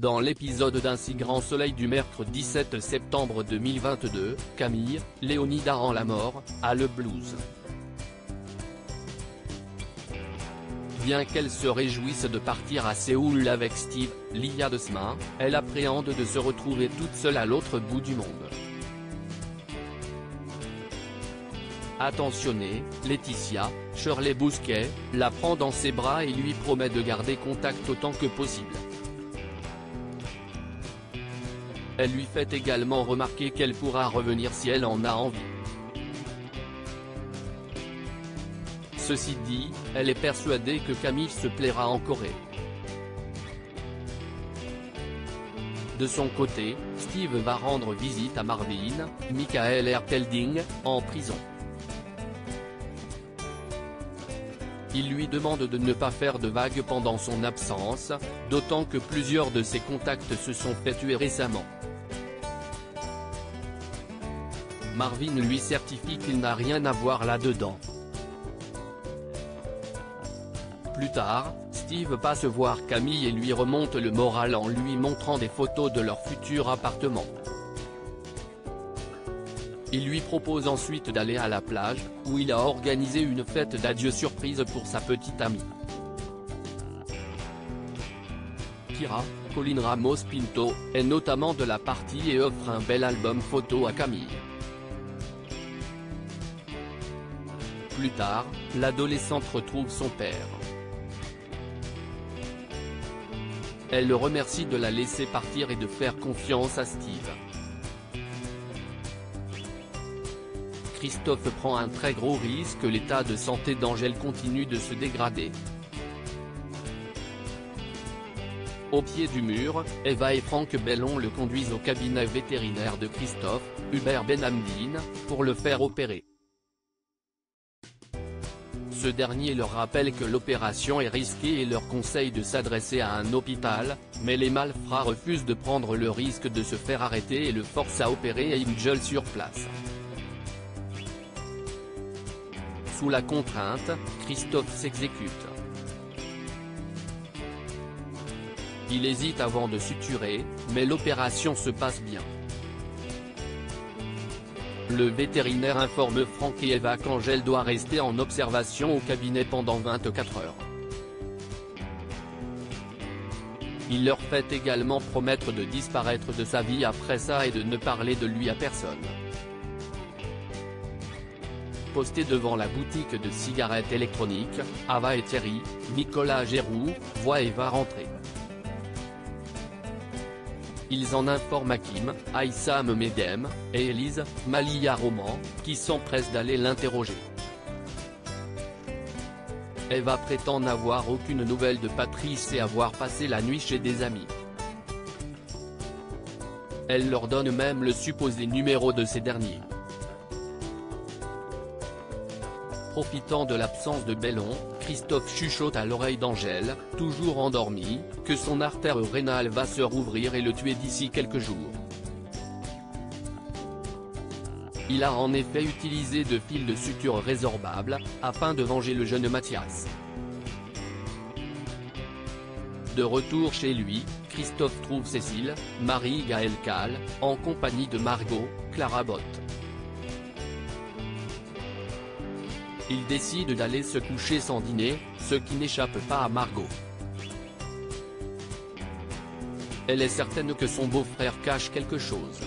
Dans l'épisode d'Un si grand soleil du mercredi 17 septembre 2022, Camille, Léonida rend la mort, a le blues. Bien qu'elle se réjouisse de partir à Séoul avec Steve, l'IA de Sma, elle appréhende de se retrouver toute seule à l'autre bout du monde. Attentionnée, Laetitia, Shirley Bousquet, la prend dans ses bras et lui promet de garder contact autant que possible. Elle lui fait également remarquer qu'elle pourra revenir si elle en a envie. Ceci dit, elle est persuadée que Camille se plaira en Corée. De son côté, Steve va rendre visite à Marvin, Michael Ertelding, en prison. Il lui demande de ne pas faire de vagues pendant son absence, d'autant que plusieurs de ses contacts se sont fait tuer récemment. Marvin lui certifie qu'il n'a rien à voir là-dedans. Plus tard, Steve passe voir Camille et lui remonte le moral en lui montrant des photos de leur futur appartement. Il lui propose ensuite d'aller à la plage, où il a organisé une fête d'adieu surprise pour sa petite amie. Kira, Colin Ramos Pinto, est notamment de la partie et offre un bel album photo à Camille. Plus tard, l'adolescente retrouve son père. Elle le remercie de la laisser partir et de faire confiance à Steve. Christophe prend un très gros risque, l'état de santé d'Angèle continue de se dégrader. Au pied du mur, Eva et Franck Bellon le conduisent au cabinet vétérinaire de Christophe, Hubert Benhamdine, pour le faire opérer. Ce dernier leur rappelle que l'opération est risquée et leur conseille de s'adresser à un hôpital, mais les malfrats refusent de prendre le risque de se faire arrêter et le forcent à opérer Angel sur place. Sous la contrainte, Christophe s'exécute. Il hésite avant de suturer, mais l'opération se passe bien. Le vétérinaire informe Franck et Eva qu'Angèle doit rester en observation au cabinet pendant 24 heures. Il leur fait également promettre de disparaître de sa vie après ça et de ne parler de lui à personne. Postés devant la boutique de cigarettes électroniques, Ava et Thierry, Nicolas Géroux, voient Eva rentrer. Ils en informent Hakim, Aïssam Medem, et Elise, Malia Roman, qui s'empressent d'aller l'interroger. Eva prétend n'avoir aucune nouvelle de Patrice et avoir passé la nuit chez des amis. Elle leur donne même le supposé numéro de ces derniers. Profitant de l'absence de Bellon, Christophe chuchote à l'oreille d'Angèle, toujours endormie, que son artère rénale va se rouvrir et le tuer d'ici quelques jours. Il a en effet utilisé de fils de suture résorbables, afin de venger le jeune Mathias. De retour chez lui, Christophe trouve Cécile, Marie-Gaëlle Kahl, en compagnie de Margot, Clara Botte. Il décide d'aller se coucher sans dîner, ce qui n'échappe pas à Margot. Elle est certaine que son beau-frère cache quelque chose.